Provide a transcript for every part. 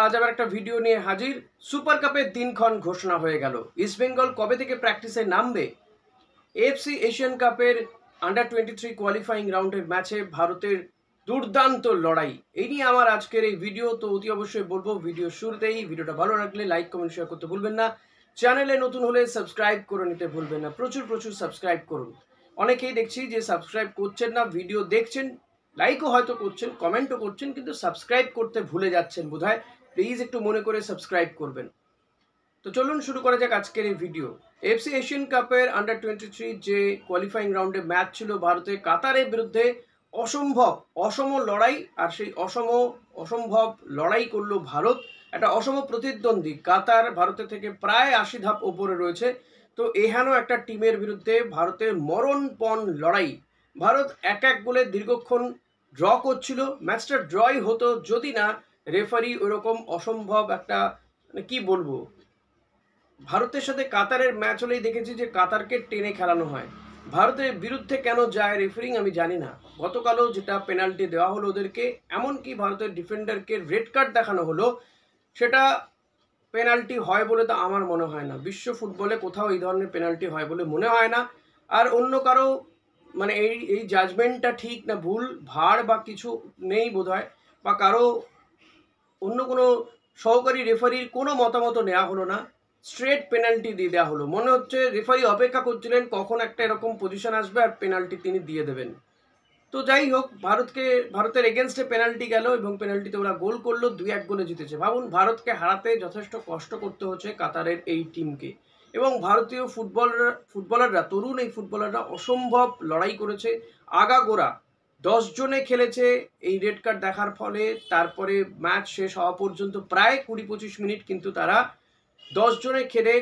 আজ আবার একটা ভিডিও নিয়ে হাজির। সুপার কাপের দিনক্ষণ ঘোষণা হয়ে গেল। ইস্ট বেঙ্গল কবে থেকে প্র্যাকটিসে নামবে? এএফসি এশিয়ান কাপের আন্ডার-23 কোয়ালিফাইং রাউন্ডের ম্যাচে ভারতের দুর্দান্ত লড়াই, এই নিয়ে আমার আজকের এই ভিডিও। তো অতি অবশ্যই বলবো ভিডিও শুরুতেই ভিডিওটা ভালো লাগলে লাইক কমেন্ট শেয়ার করতে ভুলবেন না। চ্যানেলে নতুন হলে সাবস্ক্রাইব করে নিতে ভুলবেন না। প্রচুর সাবস্ক্রাইব করুন। অনেকেই দেখছি যে সাবস্ক্রাইব করছেন না, ভিডিও দেখছেন, লাইকও হয়তো করছেন, কমেন্টও করছেন, কিন্তু সাবস্ক্রাইব করতে ভুলে যাচ্ছেন বোধহয়। প্লিজ একটু মনে করে সাবস্ক্রাইব করবেন। তো চলুন শুরু করা যাক আজকের এই ভিডিও। এফসি এশিয়ান কাপের আন্ডার-23 যে কোয়ালিফাইং রাউন্ডে ম্যাচ ছিল ভারতের কাতারের বিরুদ্ধে, অসম লড়াই। আর সেই অসম্ভব লড়াই করলো ভারত। একটা অসম প্রতিদ্বন্দ্বী কাতার ভারতের থেকে প্রায় 80 ধাপ ওপরে রয়েছে। তো এহেন একটা টিমের বিরুদ্ধে ভারতের মরণপণ লড়াই। ভারত এক গোলে দীর্ঘক্ষণ ড্র করছিল। ম্যাচটা ড্রই হতো যদি না রেফারি ওরকম অসম্ভব একটা, মানে কি বলবো, ভারতের সাথে কাতারের ম্যাচ হলেই দেখেছি যে কাতারকে টেনে খেলানো হয়। ভারতের বিরুদ্ধে কেন যায় রেফারিং আমি জানি না। গতকালও যেটা পেনাল্টি দেওয়া হলো ওদেরকে, এমনকি ভারতের ডিফেন্ডারকে রেড কার্ড দেখানো হলো, সেটা পেনাল্টি হয় বলে তো আমার মনে হয় না। বিশ্ব ফুটবলে কোথাও এই ধরনের পেনাল্টি হয় বলে মনে হয় না। আর অন্য কারো, মানে এই জাজমেন্টটা ঠিক না ভুল, ভার বা কিছু নেই বোধহয়, বা কারো অন্য কোনো সহকারী রেফারির কোনো মতামত নেওয়া হলো না। স্ট্রেট পেনাল্টি দিয়ে দেওয়া হলো। মনে হচ্ছে রেফারি অপেক্ষা করছিলেন কখন একটা এরকম পজিশন আসবে আর পেনাল্টি তিনি দিয়ে দেবেন। তো যাই হোক, ভারতের এগেনস্টে পেনাল্টি গেল এবং পেনাল্টিতে ওরা গোল করলো, 2-1 গোলে জিতেছে। ভাবুন, ভারতকে হারাতে যথেষ্ট কষ্ট করতে হচ্ছে কাতারের এই টিমকে। এবং ভারতীয় ফুটবলাররা, তরুণ এই ফুটবলাররা অসম্ভব লড়াই করেছে। আগাগোড়া 10 জনে খেলেছে এই রেড কার্ড দেখার ফলে। তারপরে ম্যাচ শেষ হওয়া পর্যন্ত প্রায় 20-25 মিনিট কিন্তু তারা 10 জনে খেলে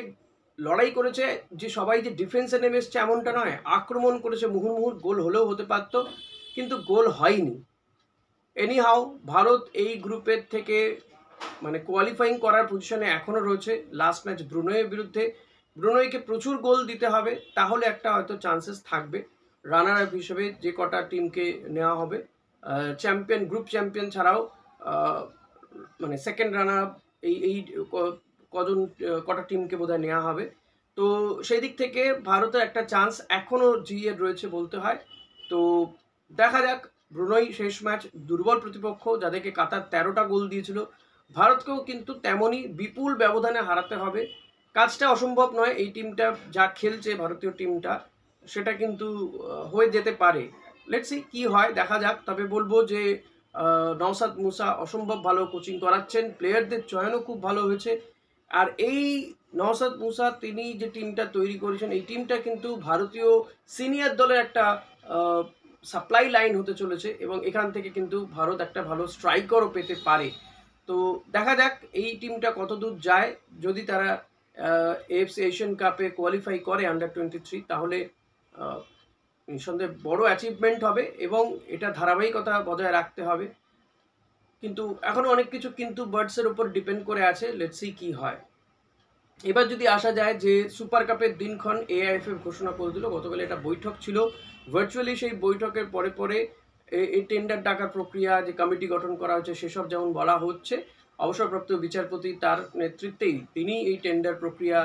লড়াই করেছে। যে সবাই যে ডিফেন্সে নেমে এসছে এমনটা নয়, আক্রমণ করেছে মুহুর্মুহুর, গোল হলেও হতে পারতো, কিন্তু গোল হয়নি। এনিহাও ভারত এই গ্রুপের থেকে, মানে কোয়ালিফাইং করার পজিশনে এখনো রয়েছে। লাস্ট ম্যাচ ব্রুনেইয়ের বিরুদ্ধে, ব্রুনেইকে প্রচুর গোল দিতে হবে, তাহলে একটা হয়তো চান্সেস থাকবে রানার আপ হিসেবে যে কটা টিমকে নেওয়া হবে। চ্যাম্পিয়ন, গ্রুপ চ্যাম্পিয়ন ছাড়াও মানে সেকেন্ড রানার আপ, এই কটা টিমকে বোধহয় নেওয়া হবে। তো সেই দিক থেকে ভারতের একটা চান্স এখনও জিইয়ে রয়েছে বলতে হয়। তো দেখা যাক। ব্রুনেই শেষ ম্যাচ, দুর্বল প্রতিপক্ষ যাদেরকে কাতার 13টা গোল দিয়েছিল। ভারতকেও কিন্তু তেমনই বিপুল ব্যবধানে হারাতে হবে। কাজটা অসম্ভব নয়। এই টিমটা যা খেলছে, ভারতীয় টিমটা, সেটা কিন্তু হয়ে যেতে পারে। লেটস সি কি হয়, দেখা যাক। তবে বলবো যে নওশাদ মুসা অসম্ভব ভালো কোচিং করাচ্ছেন, প্লেয়ারদের চয়নও খুব ভালো হয়েছে। আর এই নওশাদ মুসা, তিনি যে টিমটা তৈরি করেছেন, এই টিমটা কিন্তু ভারতীয় সিনিয়র দলের একটা সাপ্লাই লাইন হতে চলেছে এবং এখান থেকে কিন্তু ভারত একটা ভালো স্ট্রাইকারও পেতে পারে। তো দেখা যাক এই টিমটা কতদূর যায়। যদি তারা এএফসি এশিয়ান কাপে কোয়ালিফাই করে আন্ডার-23, তাহলে নিঃসন্দেহে বড় অ্যাচিভমেন্ট হবে এবং এটা ধারাবাহিকতা বজায় রাখতে হবে। কিন্তু এখনো অনেক কিছু কিন্তু বার্ডসের উপর ডিপেন্ড করে আছে। লেটস সি কি হয়। এবার যদি আসা যায় যে সুপার কাপের দিনক্ষণ এআইএফএফ ঘোষণা করে দিল। গতকাল একটা বৈঠক ছিল ভার্চুয়ালি। সেই বৈঠকের পরে এই টেন্ডার ডাকার প্রক্রিয়া, যে কমিটি গঠন করা হচ্ছে, সেসব যেমন বলা হচ্ছে, অবসরপ্রাপ্ত বিচারপতি তার নেতৃত্বেই তিনি এই টেন্ডার প্রক্রিয়া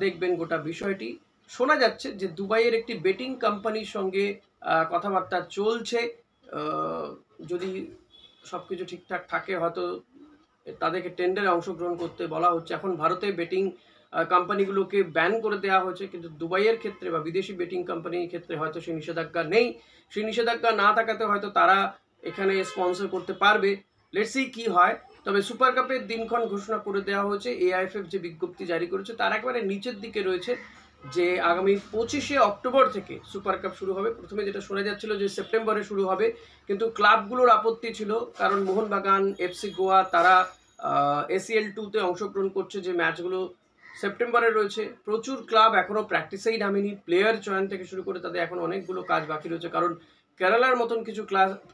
দেখবেন গোটা বিষয়টি। শোনা যাচ্ছে যে দুবাইয়ের একটি বেটিং কোম্পানির সঙ্গে কথাবার্তা চলছে। যদি সব কিছু ঠিকঠাক থাকে হয়তো তাদেরকে টেন্ডারে অংশগ্রহণ করতে বলা হচ্ছে। এখন ভারতে বেটিং কোম্পানিগুলোকে ব্যান করে দেওয়া হয়েছে, কিন্তু দুবাইয়ের ক্ষেত্রে বা বিদেশি বেটিং কোম্পানির ক্ষেত্রে হয়তো সেই নিষেধাজ্ঞা নেই। সেই নিষেধাজ্ঞা না থাকাতে হয়তো তারা এখানে স্পন্সর করতে পারবে। লেটস সি কি হয়। তবে সুপার কাপের দিনক্ষণ ঘোষণা করে দেওয়া হয়েছে। এআইএফএফ যে বিজ্ঞপ্তি জারি করেছে তার একেবারে নিচের দিকে রয়েছে যে আগামী 25শে অক্টোবর থেকে সুপার কাপ শুরু হবে। প্রথমে যেটা শোনা যাচ্ছিল যে সেপ্টেম্বরে শুরু হবে, কিন্তু ক্লাবগুলোর আপত্তি ছিল, কারণ মোহনবাগান, এফসি গোয়া, তারা এসিএল 2-তে অংশগ্রহণ করছে, যে ম্যাচগুলো সেপ্টেম্বরে রয়েছে। প্রচুর ক্লাব এখনও প্র্যাকটিসেই নামেনি। প্লেয়ার চয়ন থেকে শুরু করে তাদের এখন অনেকগুলো কাজ বাকি রয়েছে, কারণ কেরালার মতন কিছু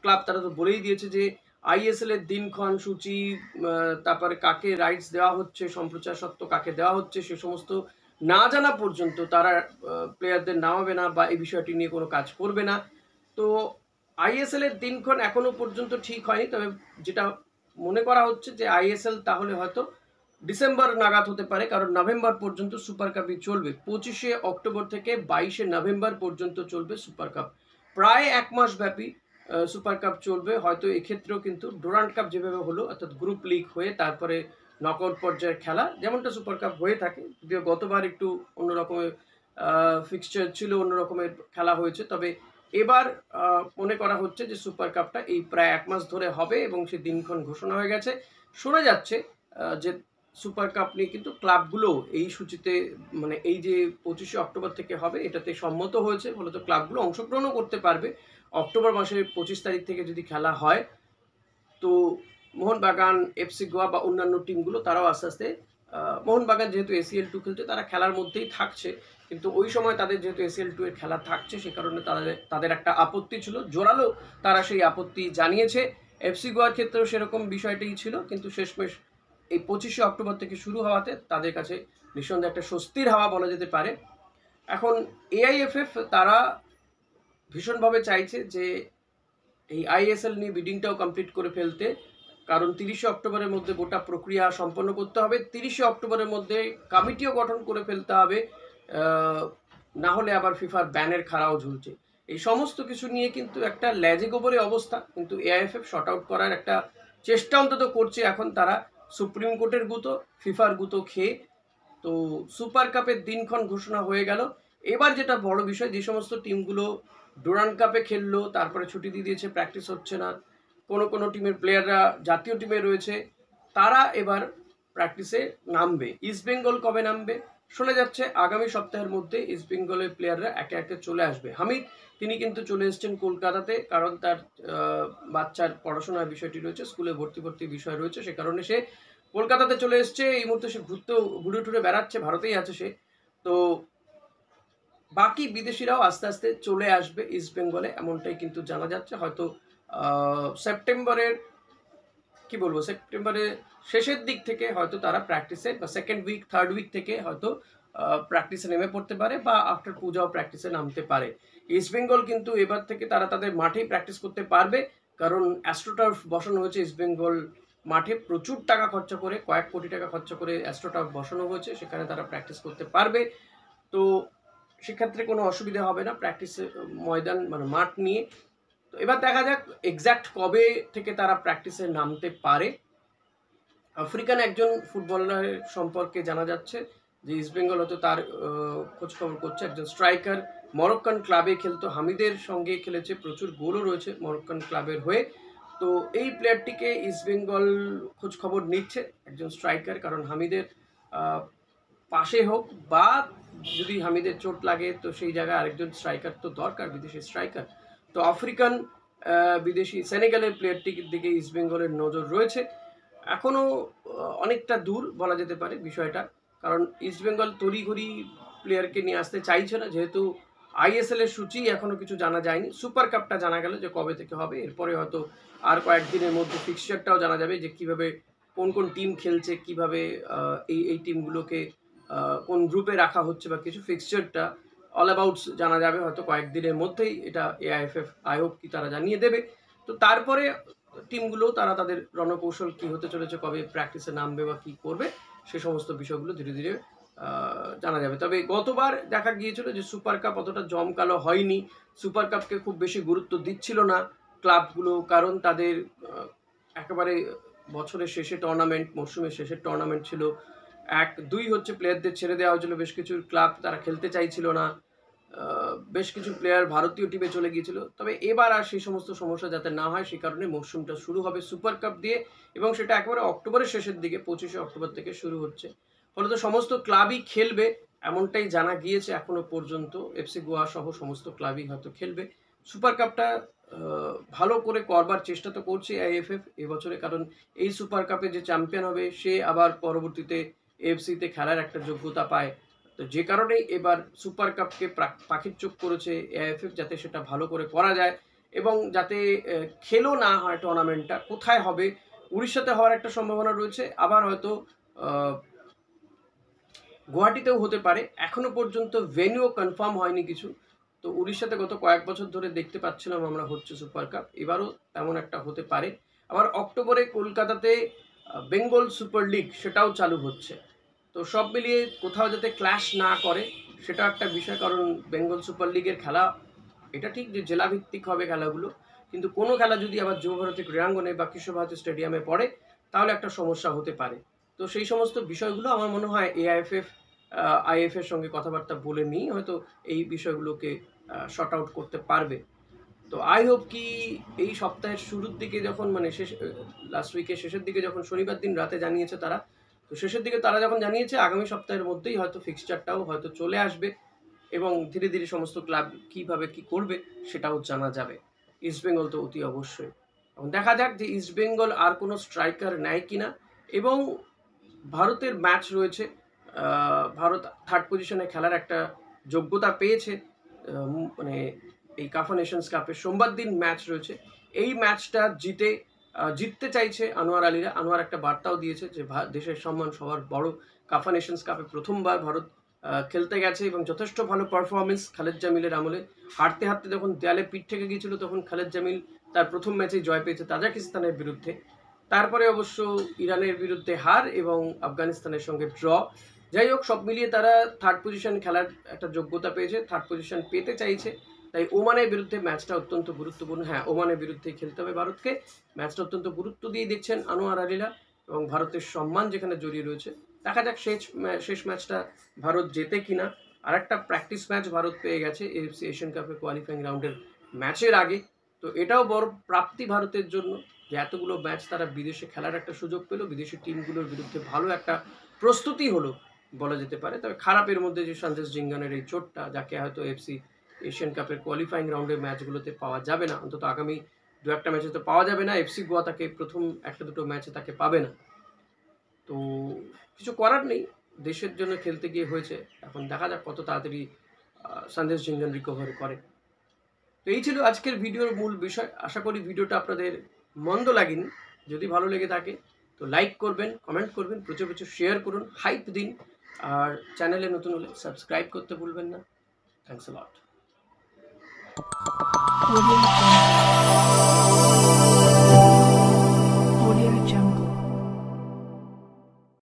ক্লাব তারা তো বলেই দিয়েছে যে আইএসএল এর দিনক্ষণ সূচি, তারপরে কাকে রাইটস দেওয়া হচ্ছে, সম্প্রচার সত্ত্ব কাকে দেওয়া হচ্ছে, সে সমস্ত না জানা পর্যন্ত তারা প্লেয়ারদের নামাবে না বা এই বিষয়টি নিয়ে কোনো কাজ করবে না। তো আইএসএল এর দিনক্ষণ এখনো পর্যন্ত ঠিক হয়নি। তবে যেটা মনে করা হচ্ছে যে আইএসএল তাহলে হয়তো ডিসেম্বর নাগাদ হতে পারে, কারণ নভেম্বর পর্যন্ত সুপার কাপই চলবে। 25শে অক্টোবর থেকে 22শে নভেম্বর পর্যন্ত চলবে সুপার কাপ। প্রায় 1 মাস ব্যাপী সুপার কাপ চলবে। হয়তো এক্ষেত্রেও কিন্তু ডুরান্ড কাপ যেভাবে হলো, অর্থাৎ গ্রুপ লিগ হয়ে তারপরে নকআউট পর্যায়ের খেলা, যেমনটা সুপার কাপ হয়ে থাকে, যদিও গতবার একটু অন্য রকমের ফিক্সচার ছিল, অন্য রকমের খেলা হয়েছে, তবে এবার মনে করা হচ্ছে যে সুপার কাপটা এই প্রায় 1 মাস ধরে হবে এবং সে দিনক্ষণ ঘোষণা হয়ে গেছে। শোনা যাচ্ছে যে সুপার কাপ নিয়ে কিন্তু ক্লাবগুলো এই সূচিতে, মানে এই যে 25শে অক্টোবর থেকে হবে এটাতে সম্মত হয়েছে, ফলত ক্লাবগুলো অংশগ্রহণও করতে পারবে। অক্টোবর মাসের 25 তারিখ থেকে যদি খেলা হয়, তো মোহনবাগান, এফসি গোয়া বা অন্যান্য টিমগুলো তারাও আস্তে আস্তে, মোহনবাগান যেহেতু এসিএল 2 খেলছে তারা খেলার মধ্যেই থাকছে, কিন্তু ওই সময় তাদের যেহেতু এসিএল 2 এর খেলা থাকছে সে কারণে তাদের একটা আপত্তি ছিল, জোরালো তারা সেই আপত্তি জানিয়েছে। এফসি গোয়ার ক্ষেত্রেও সেরকম বিষয়টাই ছিল, কিন্তু শেষমেশ এই 25শে অক্টোবর থেকে শুরু হওয়াতে তাদের কাছে নিঃসন্দেহে একটা স্বস্তির হাওয়া বলা যেতে পারে। এখন এআইএফএফ তারা ভীষণভাবে চাইছে যে এই আইএসএল নিয়ে বিডিংটাও কমপ্লিট করে ফেলতে, কারণ 30শে অক্টোবরের মধ্যে গোটা প্রক্রিয়া সম্পন্ন করতে হবে। 30শে অক্টোবরের মধ্যে কমিটিও গঠন করে ফেলতে হবে, না হলে আবার ফিফার ব্যানের খাড়াও ঝুলছে। এই সমস্ত কিছু নিয়ে কিন্তু একটা ল্যাজে গোবরে অবস্থা, কিন্তু এআইএফএফ শর্ট আউট করার একটা চেষ্টা অন্তত করছে। এখন তারা সুপ্রিম কোর্টের গুঁতো, ফিফার গুঁতো খেয়ে, তো সুপার কাপের দিনক্ষণ ঘোষণা হয়ে গেল। এবার যেটা বড় বিষয়, যে সমস্ত টিমগুলো ডুরান্ড কাপে খেললো তারপরে ছুটি দিয়ে দিয়েছে, প্র্যাকটিস হচ্ছে না, কোনো টিমের প্লেয়াররা জাতীয় টিমে রয়েছে, তারা এবার প্র্যাকটিসে নামবে। ইস্টবেঙ্গল কবে নামবে? শোনা যাচ্ছে আগামী সপ্তাহের মধ্যে ইস্টবেঙ্গলের প্লেয়াররা একে একে চলে আসবে। হামিদ তিনি কিন্তু চলে এসেছেন কলকাতাতে, কারণ তার বাচ্চার পড়াশোনার বিষয়টি রয়েছে, স্কুলে ভর্তি বিষয় রয়েছে, সে কারণে সে কলকাতাতে চলে এসছে। এই মুহূর্তে সে ঘুরে টুরে বেড়াচ্ছে, ভারতেই আছে সে। তো বাকি বিদেশিরাও আস্তে আস্তে চলে আসবে ইস্টবেঙ্গলে, এমনটাই কিন্তু জানা যাচ্ছে। হয়তো সেপ্টেম্বরের শেষের দিক থেকে হয়তো তারা প্র্যাকটিসে, বা সেকেন্ড উইক থার্ড উইক থেকে হয়তো প্র্যাকটিসে নেমে পড়তে পারে, বা আফটার পূজাও প্র্যাকটিসে নামতে পারে। ইস্টবেঙ্গল কিন্তু এবার থেকে তারা তাদের মাঠেই প্র্যাকটিস করতে পারবে, কারণ অ্যাস্ট্রোটার্ফ বসানো হয়েছে ইস্টবেঙ্গল মাঠে। প্রচুর টাকা খরচা করে, কয়েক কোটি টাকা খরচা করে অ্যাস্ট্রোটার্ফ বসানো হয়েছে, সেখানে তারা প্র্যাকটিস করতে পারবে। তো সেক্ষেত্রে কোনো অসুবিধা হবে না প্র্যাকটিসে, ময়দান মানে মাঠ নিয়ে। তো এবার দেখা যাক এক্স্যাক্ট কবে থেকে তারা প্র্যাকটিসে নামতে পারে। আফ্রিকান একজন ফুটবলার সম্পর্কে জানা যাচ্ছে যে ইস্টবেঙ্গল হয়তো তার খোঁজখবর করছে, একজন স্ট্রাইকার, মরক্কান ক্লাবে খেলতো, হামিদের সঙ্গে খেলেছে, প্রচুর গোলও রয়েছে মরক্কান ক্লাবের হয়ে। তো এই প্লেয়ারটিকে ইস্টবেঙ্গল খোঁজখবর নিচ্ছে, একজন স্ট্রাইকার, কারণ হামিদের পাশে হোক, বা যদি হামিদের চোট লাগে তো সেই জায়গায় আরেকজন স্ট্রাইকার তো দরকার, বিদেশি স্ট্রাইকার। তো আফ্রিকান বিদেশি সেনেগালের প্লেয়ারটির দিকে ইস্টবেঙ্গলের নজর রয়েছে। এখনও অনেকটা দূর বলা যেতে পারে বিষয়টা, কারণ ইস্টবেঙ্গল তড়িঘড়ি প্লেয়ারকে নিয়ে আসতে চাইছে না, যেহেতু আইএসএল এর সূচি এখনও কিছু জানা যায়নি। সুপার কাপটা জানা গেল যে কবে থেকে হবে, এরপরে হয়তো আর কয়েকদিনের মধ্যে ফিক্সচারটাও জানা যাবে যে কীভাবে কোন কোন টিম খেলছে, কীভাবে এই টিমগুলোকে কোন গ্রুপে রাখা হচ্ছে, বা কিছু ফিক্সচারটা অল অ্যাবাউটস জানা যাবে হয়তো কয়েকদিনের মধ্যেই। এটা এআইএফএফ আই হোপ কি তারা জানিয়ে দেবে। তো তারপরে টিমগুলো তারা তাদের রণকৌশল কি হতে চলেছে, কবে প্র্যাকটিসে নামবে বা কী করবে, সে সমস্ত বিষয়গুলো ধীরে ধীরে জানা যাবে। তবে গতবার দেখা গিয়েছিল যে সুপার কাপ অতটা জমকালো হয়নি, সুপার কাপকে খুব বেশি গুরুত্ব দিচ্ছিল না ক্লাবগুলো, কারণ তাদের একেবারে বছরের শেষে টুর্নামেন্ট, মরশুমের শেষের টুর্নামেন্ট ছিল। 1-2 হচ্ছে প্লেয়ারদের ছেড়ে দেওয়া হয়েছিল, বেশ কিছু ক্লাব তারা খেলতে চাইছিল না, বেশ কিছু প্লেয়ার ভারতীয় টিমে চলে গিয়েছিল। তবে এবার আর সেই সমস্ত সমস্যা যাতে না হয় সে কারণে মরশুমটা শুরু হবে সুপার কাপ দিয়ে, এবং সেটা একেবারে অক্টোবরের শেষের দিকে 25শে অক্টোবর থেকে শুরু হচ্ছে। ফলত সমস্ত ক্লাবই খেলবে এমনটাই জানা গিয়েছে এখনো পর্যন্ত। এফসি গোয়া সহ সমস্ত ক্লাবই হয়তো খেলবে সুপার কাপটা। ভালো করে করবার চেষ্টা তো করছে আইএফএফ এবছরে, কারণ এই সুপার কাপে যে চ্যাম্পিয়ন হবে সে আবার পরবর্তীতে এফসিতে খেলার একটা যোগ্যতা পায়। তো যে কারণেই এবার সুপার কাপকে পাখির চোখ করেছে এআইএফএফ, যাতে সেটা ভালো করে করা যায় এবং যাতে খেলো না হয় টুর্নামেন্টটা। কোথায় হবে? উড়িষ্যাতে হওয়ার একটা সম্ভাবনা রয়েছে, আবার হয়তো গুয়াহাটিতেও হতে পারে। এখনো পর্যন্ত ভেন্যুও কনফার্ম হয়নি কিছু। তো উড়িষ্যাতে গত কয়েক বছর ধরে দেখতে পাচ্ছিলাম আমরা হচ্ছে সুপার কাপ, এবারও তেমন একটা হতে পারে। আবার অক্টোবরে কলকাতাতে বেঙ্গল সুপার লিগ সেটাও চালু হচ্ছে। তো সব মিলিয়ে কোথাও যাতে ক্ল্যাশ না করে সেটা একটা বিষয়, কারণ বেঙ্গল সুপার লিগের খেলা এটা ঠিক যে জেলাভিত্তিক হবে খেলাগুলো, কিন্তু কোনো খেলা যদি আবার যুবভারতী ক্রীড়াঙ্গনে বা কৃষ্ণভারতী স্টেডিয়ামে পড়ে তাহলে একটা সমস্যা হতে পারে। তো সেই সমস্ত বিষয়গুলো আমার মনে হয় এআইএফএফ আইএফ এর সঙ্গে কথাবার্তা বলে নিয়ে হয়তো এই বিষয়গুলোকে শর্ট আউট করতে পারবে। তো আই হোপ কি এই সপ্তাহের শুরুর দিকে যখন মানে লাস্ট উইকের শেষের দিকে যখন শনিবার দিন রাতে জানিয়েছে তারা, তো শেষের দিকে তারা যখন জানিয়েছে আগামী সপ্তাহের মধ্যেই হয়তো ফিক্সচারটাও হয়তো চলে আসবে এবং ধীরে ধীরে সমস্ত ক্লাব কিভাবে কি করবে সেটাও জানা যাবে। ইস্টবেঙ্গল তো অতি অবশ্যই, এখন দেখা যাক যে ইস্টবেঙ্গল আর কোনো স্ট্রাইকার নেয় কিনা। এবং ভারতের ম্যাচ রয়েছে, ভারত থার্ড পজিশনে খেলার একটা যোগ্যতা পেয়েছে, মানে এই কাফা নেশনস কাপে সোমবার দিন ম্যাচ রয়েছে। এই ম্যাচটা জিততে চাইছে আনোয়ার আলীরা। আনোয়ার একটা বার্তাও দিয়েছে যে দেশের সম্মান সবার বড়, কাফা নেশনস কাপে প্রথমবার ভারত খেলতে গেছে এবং যথেষ্ট ভালো পারফরমেন্স খালেদ জামিলের আমলে। হারতে হারতে যখন দেয়ালে পিঠ থেকে গিয়েছিল তখন খালেদ জামিল তার প্রথম ম্যাচেই জয় পেয়েছে তাজিকিস্তানের বিরুদ্ধে। তারপরে অবশ্য ইরানের বিরুদ্ধে হার এবং আফগানিস্তানের সঙ্গে ড্র। যাই হোক, সব মিলিয়ে তারা থার্ড পজিশন খেলার একটা যোগ্যতা পেয়েছে, থার্ড পজিশন পেতে চাইছে। তাই ওমানের বিরুদ্ধে ম্যাচটা অত্যন্ত গুরুত্বপূর্ণ। হ্যাঁ, ওমানের বিরুদ্ধে খেলতে হবে ভারতকে। ম্যাচটা অত্যন্ত গুরুত্ব দিয়ে দেখছেন আনোয়ার আলীরা এবং ভারতের সম্মান যেখানে জড়িয়ে রয়েছে। দেখা যাক শেষ ম্যাচটা ভারত জেতে কিনা। আর একটা প্র্যাকটিস ম্যাচ ভারত পেয়ে গেছে এএফসি এশিয়ান কাপের কোয়ালিফাইং রাউন্ডের ম্যাচের আগে। তো এটাও বড় প্রাপ্তি ভারতের জন্য যে এতগুলো ম্যাচ তারা বিদেশে খেলার একটা সুযোগ পেল, বিদেশি টিমগুলোর বিরুদ্ধে ভালো একটা প্রস্তুতি হলো বলা যেতে পারে। তবে খারাপের মধ্যে যে সঞ্জয় জিঙ্গানের এই চোটটা, যাকে হয়তো এফসি এশিয়ান কাপের কোয়ালিফাইং রাউন্ডের ম্যাচগুলোতে পাওয়া যাবে না, অন্তত আগামী দু একটা ম্যাচে তো পাওয়া যাবে না। এফসি গোয়া তাকে প্রথম একটা দুটো ম্যাচে তাকে পাবে না। তো কিছু করার নেই, দেশের জন্য খেলতে গিয়ে হয়েছে। এখন দেখা যাক কত তাড়াতাড়ি সঞ্জয় জিঙ্গান রিকভার করে। তো এই ছিল আজকের ভিডিওর মূল বিষয়। আশা করি ভিডিওটা আপনাদের মন্দ লাগেনি। যদি ভালো লেগে থাকে তো লাইক করবেন, কমেন্ট করবেন, প্রচুর প্রচুর শেয়ার করুন, হাইপ দিন। আর চ্যানেলে নতুন হলে সাবস্ক্রাইব করতে ভুলবেন না। Thanks a lot.